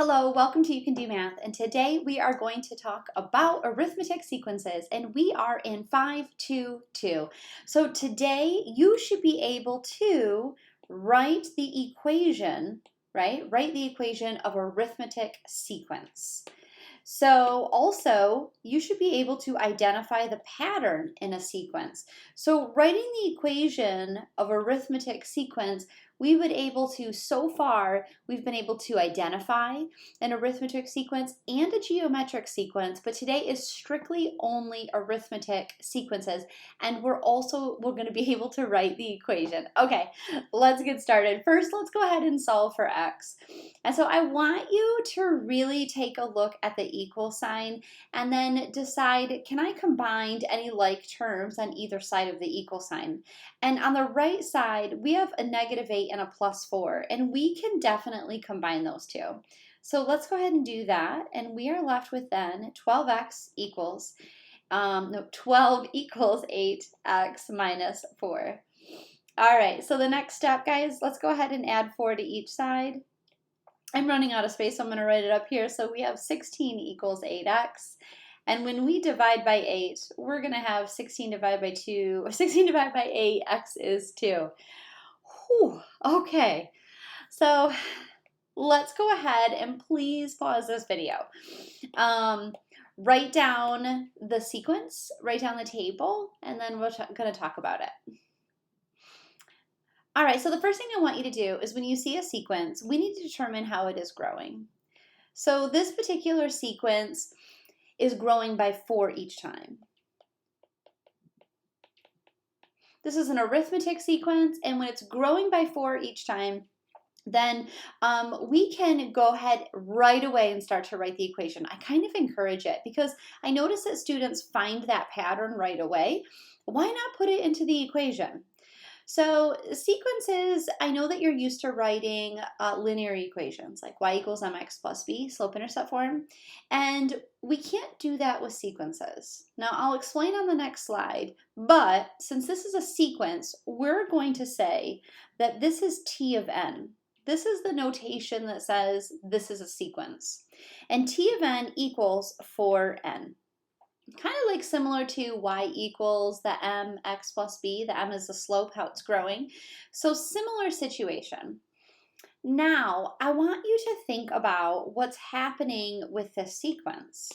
Hello, welcome to You Can Do Math, and today we are going to talk about arithmetic sequences, and we are in 522. So today you should be able to write the equation, right? Write the equation of arithmetic sequence. So also, you should be able to identify the pattern in a sequence. So writing the equation of arithmetic sequence, we would able to, so far, we've been able to identify an arithmetic sequence and a geometric sequence, but today is strictly only arithmetic sequences, and we're going to be able to write the equation. Okay, let's get started. First, let's go ahead and solve for x. And so I want you to really take a look at the equal sign and then decide, can I combine any like terms on either side of the equal sign? And on the right side, we have a -8 and a +4, and we can definitely combine those two. So let's go ahead and do that, and we are left with then 12 equals 8x minus 4. All right, so the next step, guys, let's go ahead and add 4 to each side. I'm running out of space, so I'm going to write it up here. So we have 16 equals 8x. And when we divide by 8, we're going to have 16 divided by 2, or 16 divided by 8, x is 2. Whew, okay, so let's go ahead and please pause this video. Write down the sequence, write down the table, and then we're going to talk about it. All right, so the first thing I want you to do is when you see a sequence, we need to determine how it is growing. So this particular sequence is growing by 4 each time. This is an arithmetic sequence, and when it's growing by 4 each time, then we can go ahead right away and start to write the equation. I kind of encourage it because I notice that students find that pattern right away. Why not put it into the equation? So sequences, I know that you're used to writing linear equations like y equals mx plus b, slope-intercept form, and we can't do that with sequences. Now I'll explain on the next slide, but since this is a sequence, we're going to say that this is t of n. This is the notation that says this is a sequence, and t of n equals 4n. Kind of like similar to y equals the mx plus b. The m is the slope, how it's growing. So similar situation. Now, I want you to think about what's happening with this sequence.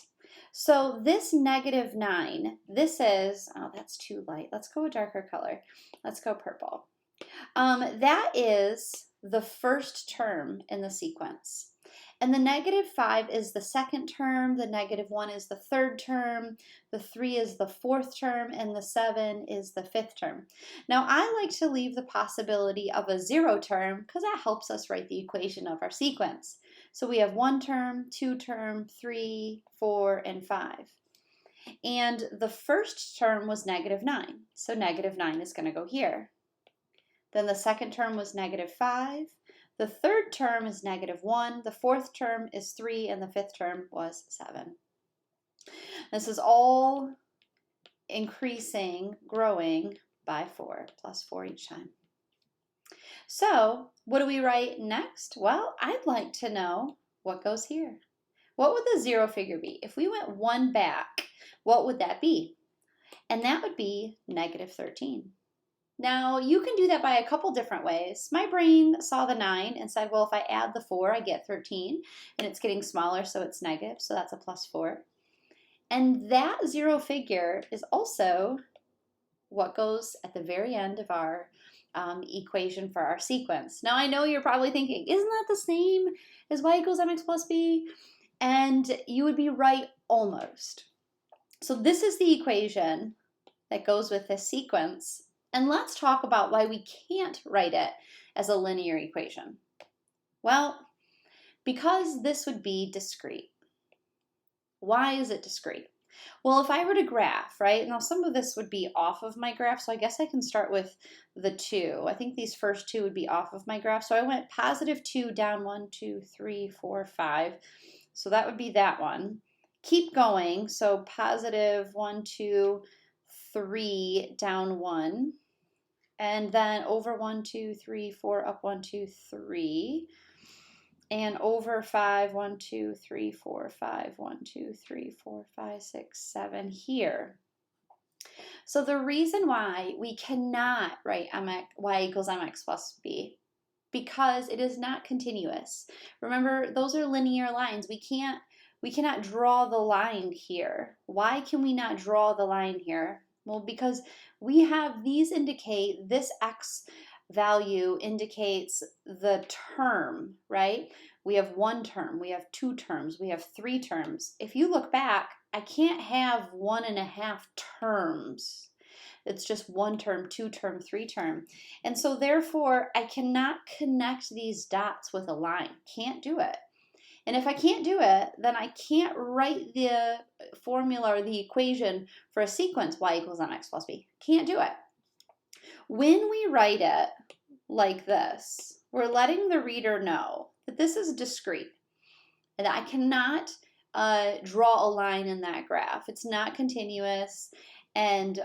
So this -9, this is, oh, that's too light. Let's go a darker color. Let's go purple. That is the first term in the sequence. And the -5 is the second term, the -1 is the third term, the 3 is the fourth term, and the 7 is the fifth term. Now, I like to leave the possibility of a 0 term because that helps us write the equation of our sequence. So we have 1 term, 2 term, 3, 4, and 5. And the first term was -9, so -9 is going to go here. Then the second term was -5. The third term is -1, the fourth term is 3, and the fifth term was 7. This is all increasing, growing by 4, plus 4 each time. So what do we write next? Well, I'd like to know what goes here. What would the 0 figure be? If we went 1 back, what would that be? And that would be -13. Now, you can do that by a couple different ways. My brain saw the 9 and said, well, if I add the 4, I get 13, and it's getting smaller, so it's negative, so that's a +4. And that 0 figure is also what goes at the very end of our equation for our sequence. Now, I know you're probably thinking, isn't that the same as y equals mx plus b? And you would be right almost. So this is the equation that goes with this sequence. And let's talk about why we can't write it as a linear equation. Well, because this would be discrete. Why is it discrete? Well, if I were to graph, right, now some of this would be off of my graph, so I guess I can start with the 2. I think these first 2 would be off of my graph. So I went +2 down 1, 2, 3, 4, 5. So that would be that one. Keep going, so +1, 2, 3, down 1. And then over 1, 2, 3, 4, up 1, 2, 3. and over 5, 1, 2, 3, 4, 5, 1, 2, 3, 4, 5, 6, 7 here. So the reason why we cannot write y equals mx plus b, because it is not continuous. Remember, those are linear lines. We cannot draw the line here. Why can we not draw the line here? Well, because we have these indicate this x value indicates the term, right? We have one term, we have two terms, we have three terms. If you look back, I can't have 1.5 terms. It's just one term, two term, three term. And so therefore, I cannot connect these dots with a line. Can't do it. And if I can't do it, then I can't write the formula or the equation for a sequence y equals mx plus b. Can't do it. When we write it like this, we're letting the reader know that this is discrete, and I cannot draw a line in that graph. It's not continuous. And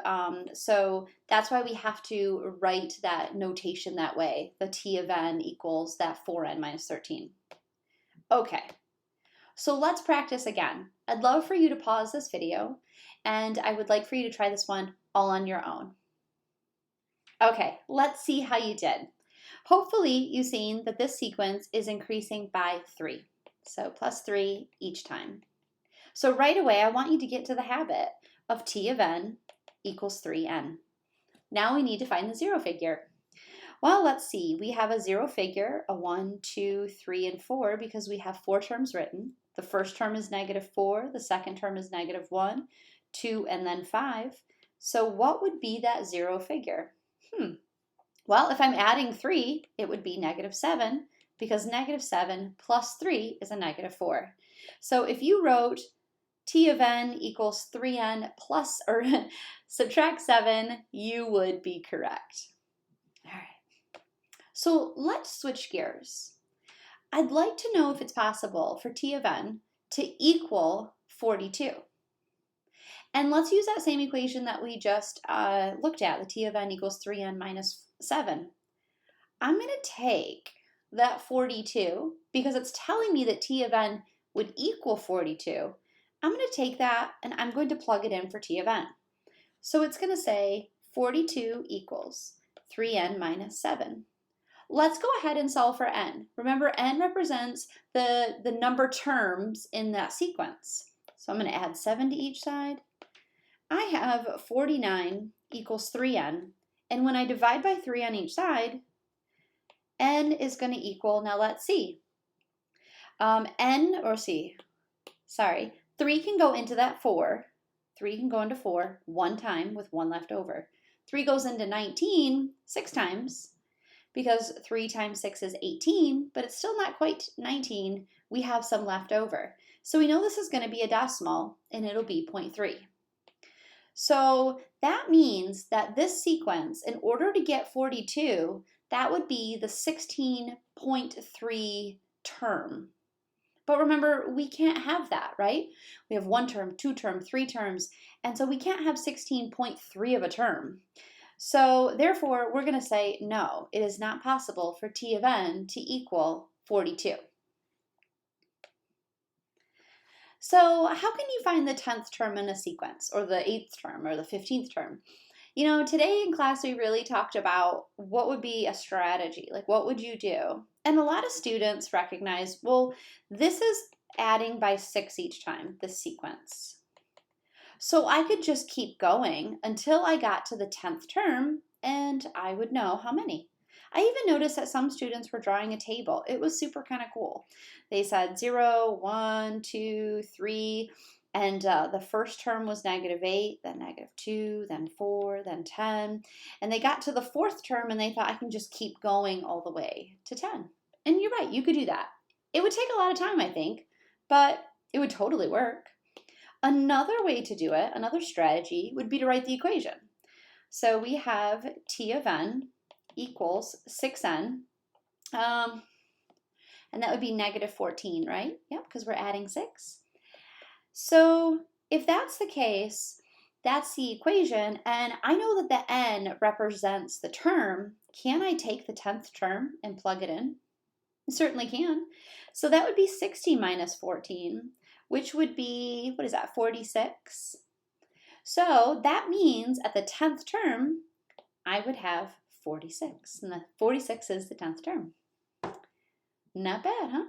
so that's why we have to write that notation that way. The t of n equals that 4n minus 13. Okay, so let's practice again. I'd love for you to pause this video, and I would like for you to try this one all on your own. Okay, let's see how you did. Hopefully you've seen that this sequence is increasing by 3. So plus 3 each time. So right away, I want you to get to the habit of t of n equals 3n. Now we need to find the zero figure. Well, let's see. We have a zero figure, a 1, 2, 3, and 4, because we have 4 terms written. The first term is -4, the second term is -1, 2, and then 5. So what would be that zero figure? Well, if I'm adding 3, it would be -7, because -7 plus 3 is a -4. So if you wrote t of n equals 3n plus or subtract 7, you would be correct. All right. So let's switch gears. I'd like to know if it's possible for t of n to equal 42. And let's use that same equation that we just looked at, the t of n equals 3n minus 7. I'm going to take that 42, because it's telling me that t of n would equal 42. I'm going to take that and I'm going to plug it in for t of n. So it's going to say 42 equals 3n minus 7. Let's go ahead and solve for n. Remember, n represents the number terms in that sequence. So I'm going to add 7 to each side. I have 49 equals 3n. And when I divide by 3 on each side, n is going to equal, now let's see. 3 can go into that 4. 3 can go into 4 one time with 1 left over. 3 goes into 19 6 times, because 3 times 6 is 18, but it's still not quite 19. We have some left over. So we know this is going to be a decimal, and it'll be 0.3. So that means that this sequence, in order to get 42, that would be the 16.3 term. But remember, we can't have that, right? We have 1 term, 2 term, 3 terms, and so we can't have 16.3 of a term. So therefore, we're going to say, no, it is not possible for t of n to equal 42. So how can you find the 10th term in a sequence, or the 8th term, or the 15th term? You know, today in class we really talked about what would be a strategy, like what would you do? And a lot of students recognize, well, this is adding by 6 each time, this sequence. So I could just keep going until I got to the 10th term, and I would know how many. I even noticed that some students were drawing a table. It was super kind of cool. They said 0, 1, 2, 3, and the first term was -8, then -2, then 4, then 10. And they got to the 4th term and they thought, I can just keep going all the way to 10. And you're right, you could do that. It would take a lot of time, I think, but it would totally work. Another way to do it, another strategy, would be to write the equation. So we have t of n equals 6n, and that would be -14, right? Yep, because we're adding 6. So if that's the case, that's the equation, and I know that the n represents the term. Can I take the 10th term and plug it in? You certainly can. So that would be 60 minus 14, which would be, what is that, 46? So that means at the 10th term, I would have 46. And the 46 is the 10th term. Not bad, huh?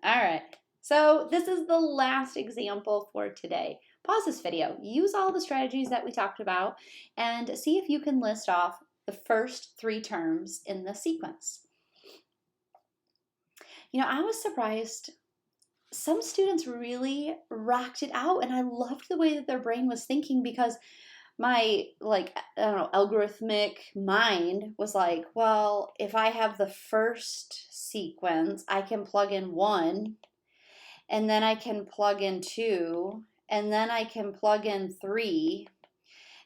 All right. So this is the last example for today. Pause this video, use all the strategies that we talked about, and see if you can list off the first 3 terms in the sequence. You know, I was surprised. Some students really rocked it out, and I loved the way that their brain was thinking, because my, like, I don't know, algorithmic mind was like, well, if I have the first sequence, I can plug in 1, and then I can plug in 2, and then I can plug in 3,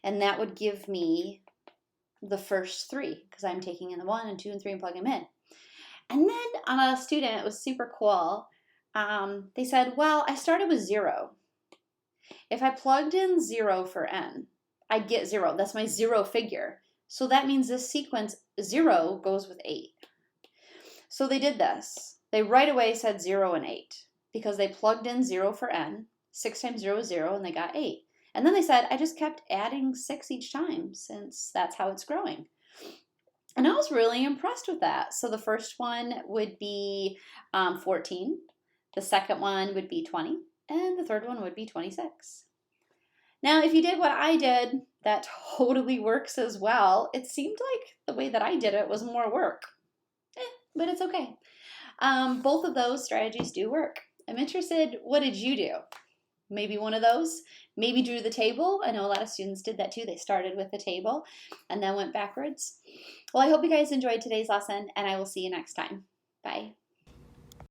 and that would give me the first 3, because I'm taking in the 1 and 2 and 3 and plugging them in. And then a student, it was super cool, they said, well, I started with 0. If I plugged in 0 for n, I'd get 0. That's my 0 figure. So that means this sequence 0 goes with 8. So they did this. They right away said 0 and 8, because they plugged in 0 for n. 6 times 0 is 0, and they got 8. And then they said, I just kept adding 6 each time, since that's how it's growing. And I was really impressed with that. So the first one would be 14. The second one would be 20. And the third one would be 26. Now, if you did what I did, that totally works as well. It seemed like the way that I did it was more work. But it's okay. Both of those strategies do work. I'm interested, what did you do? Maybe one of those? Maybe drew the table. I know a lot of students did that too. They started with the table and then went backwards. Well, I hope you guys enjoyed today's lesson, and I will see you next time. Bye.